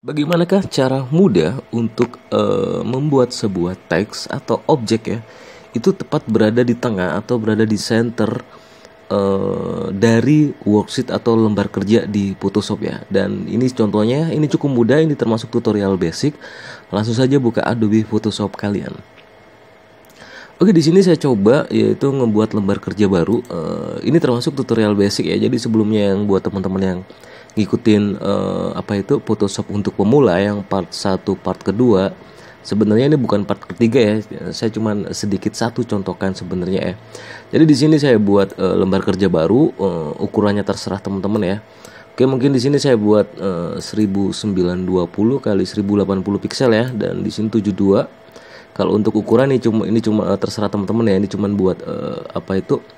Bagaimanakah cara mudah untuk membuat sebuah teks atau objek ya itu tepat berada di tengah atau berada di center dari worksheet atau lembar kerja di Photoshop ya. Dan ini contohnya, ini cukup mudah, ini termasuk tutorial basic. Langsung saja buka Adobe Photoshop kalian. Oke, di sini saya coba yaitu ngebuat lembar kerja baru. Ini termasuk tutorial basic ya. Jadi sebelumnya yang buat teman-teman yang ngikutin Photoshop untuk pemula yang part 1, part kedua. Sebenarnya ini bukan part ketiga ya. Saya cuman sedikit satu contohkan sebenarnya ya. Jadi di sini saya buat lembar kerja baru, ukurannya terserah teman-teman ya. Oke, mungkin di sini saya buat 1920 kali 1080 piksel ya, dan di sini 72. Kalau untuk ukuran ini cuma terserah teman-teman ya. Ini cuma buat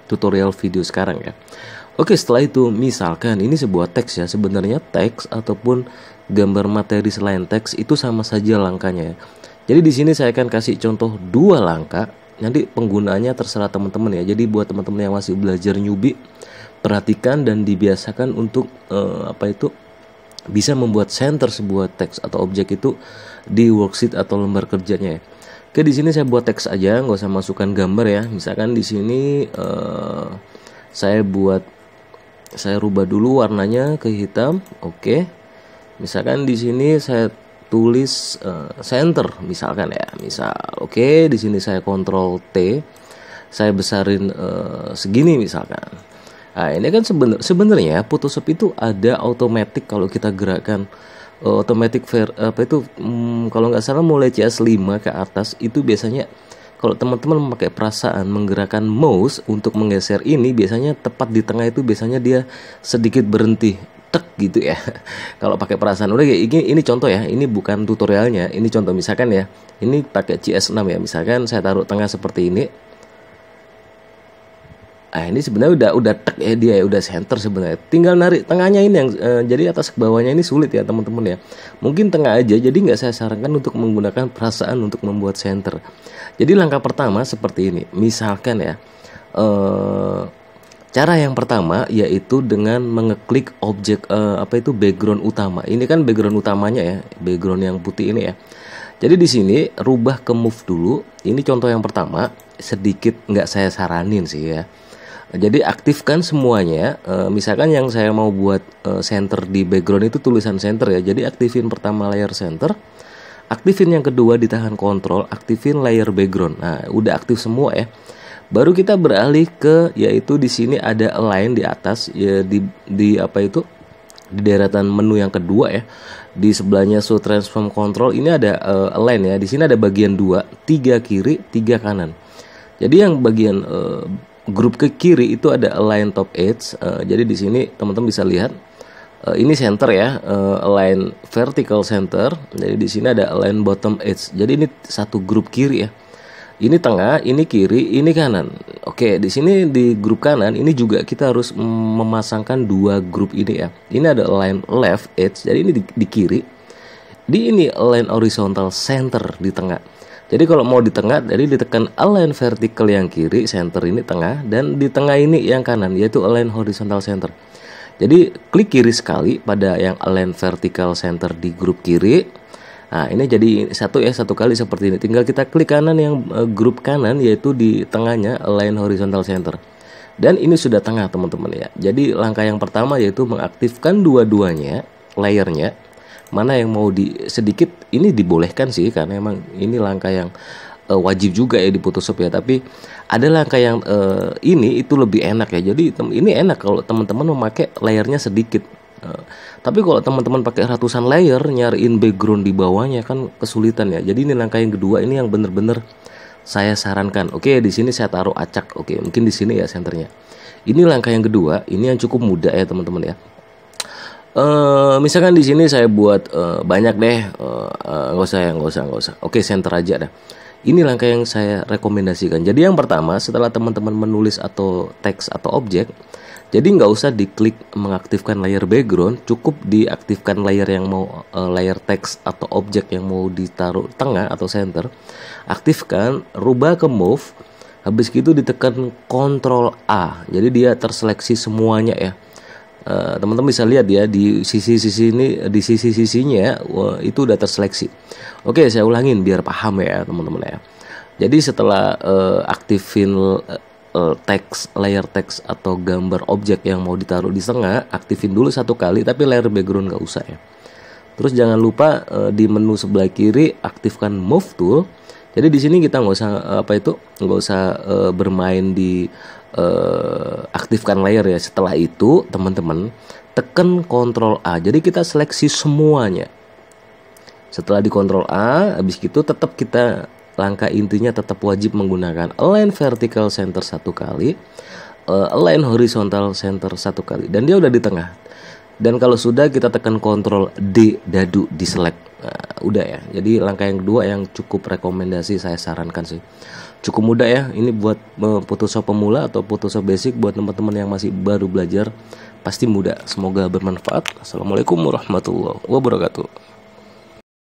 tutorial video sekarang ya. Oke, setelah itu misalkan ini sebuah teks ya. Sebenarnya teks ataupun gambar materi selain teks itu sama saja langkahnya ya. Jadi di sini saya akan kasih contoh 2 langkah. Nanti penggunaannya terserah teman-teman ya. Jadi buat teman-teman yang masih belajar newbie, perhatikan dan dibiasakan untuk bisa membuat center sebuah teks atau objek itu di worksheet atau lembar kerjanya ya. Oke, di sini saya buat teks aja, nggak usah masukkan gambar ya. Misalkan di sini saya rubah dulu warnanya ke hitam. Oke. Misalkan di sini saya tulis center misalkan ya. Oke, di sini saya Ctrl T. Saya besarin segini misalkan. Nah, ini kan sebenarnya Photoshop itu ada automatic kalau kita gerakkan kalau nggak salah mulai CS5 ke atas itu biasanya kalau teman-teman memakai perasaan menggerakkan mouse untuk menggeser ini, biasanya tepat di tengah itu biasanya dia sedikit berhenti tek gitu ya. Kalau pakai perasaan udah ini contoh ya, ini bukan tutorialnya, ini contoh misalkan ya. Ini pakai CS6 ya, misalkan saya taruh tengah seperti ini. Nah, ini sebenarnya udah tek ya, dia ya udah center sebenarnya. Tinggal narik tengahnya ini yang jadi atas ke bawahnya ini sulit ya teman-teman ya. Mungkin tengah aja, jadi nggak saya sarankan untuk menggunakan perasaan untuk membuat center. Jadi langkah pertama seperti ini. Misalkan ya, cara yang pertama yaitu dengan mengeklik objek background utama. Ini kan background utamanya ya, background yang putih ini ya. Jadi di sini rubah ke move dulu. Ini contoh yang pertama, sedikit nggak saya saranin sih ya. Jadi aktifkan semuanya. Misalkan yang saya mau buat center di background itu tulisan center ya. Jadi aktifin pertama layer center, aktifin yang kedua ditahan kontrol, aktifin layer background. Nah, udah aktif semua ya. Baru kita beralih ke yaitu di sini ada align di atas ya, di deretan menu yang kedua ya. Di sebelahnya show transform control ini ada align ya. Di sini ada bagian 2, 3 kiri, 3 kanan. Jadi yang bagian grup ke kiri itu ada align top edge. Jadi di sini teman-teman bisa lihat ini center ya, align vertical center. Jadi di sini ada align bottom edge. Jadi ini satu grup kiri ya. Ini tengah, ini kiri, ini kanan. Oke, di sini di grup kanan ini juga kita harus memasangkan 2 grup ini ya. Ini ada align left edge. Jadi ini di kiri. Ini align horizontal center di tengah. Jadi kalau mau di tengah, jadi ditekan align vertical yang kiri, center ini tengah, dan di tengah ini yang kanan, yaitu align horizontal center. Jadi klik kiri sekali pada yang align vertical center di grup kiri. Nah, ini jadi satu kali seperti ini. Tinggal kita klik kanan yang grup kanan, yaitu di tengahnya align horizontal center. Dan ini sudah tengah teman-teman ya. Jadi langkah yang pertama yaitu mengaktifkan dua-duanya, layernya. Mana yang mau sedikit ini dibolehkan sih, karena emang ini langkah yang wajib juga ya di Photoshop ya. Tapi ada langkah yang ini itu lebih enak ya. Jadi ini enak kalau teman-teman memakai layernya sedikit. Tapi kalau teman-teman pakai ratusan layer nyariin background di bawahnya kan kesulitan ya. Jadi ini langkah yang kedua, ini yang bener-bener saya sarankan. Oke, di sini saya taruh acak. Oke, mungkin di sini ya senternya. Ini langkah yang kedua, ini yang cukup mudah ya teman-teman ya. Misalkan di sini saya buat banyak deh, nggak usah. Oke, center aja dah. Ini langkah yang saya rekomendasikan. Jadi yang pertama, setelah teman-teman menulis atau teks atau objek, jadi nggak usah diklik mengaktifkan layer background, cukup diaktifkan layer yang mau layer teks atau objek yang mau ditaruh tengah atau center. Aktifkan, rubah ke move, habis itu ditekan Ctrl A. Jadi dia terseleksi semuanya ya. teman-teman bisa lihat ya di sisi-sisi ini, di sisi-sisinya itu udah terseleksi. Oke, saya ulangin biar paham ya teman-teman ya. Jadi setelah aktifin teks, layer teks atau gambar objek yang mau ditaruh di tengah, aktifin dulu satu kali, tapi layer background nggak usah ya. Terus jangan lupa di menu sebelah kiri aktifkan move tool. Jadi di sini kita nggak usah nggak usah bermain di aktifkan layer ya. Setelah itu teman-teman tekan Ctrl A. Jadi kita seleksi semuanya. Setelah di Ctrl A, habis itu tetap kita langkah intinya tetap wajib menggunakan align vertical center satu kali, align horizontal center satu kali, dan dia udah di tengah. Dan kalau sudah kita tekan Ctrl D dadu di select. Nah, udah ya. Jadi langkah yang kedua yang cukup rekomendasi saya sarankan sih. Cukup mudah ya. Ini buat Photoshop pemula atau Photoshop basic buat teman-teman yang masih baru belajar pasti mudah. Semoga bermanfaat. Assalamualaikum warahmatullahi wabarakatuh.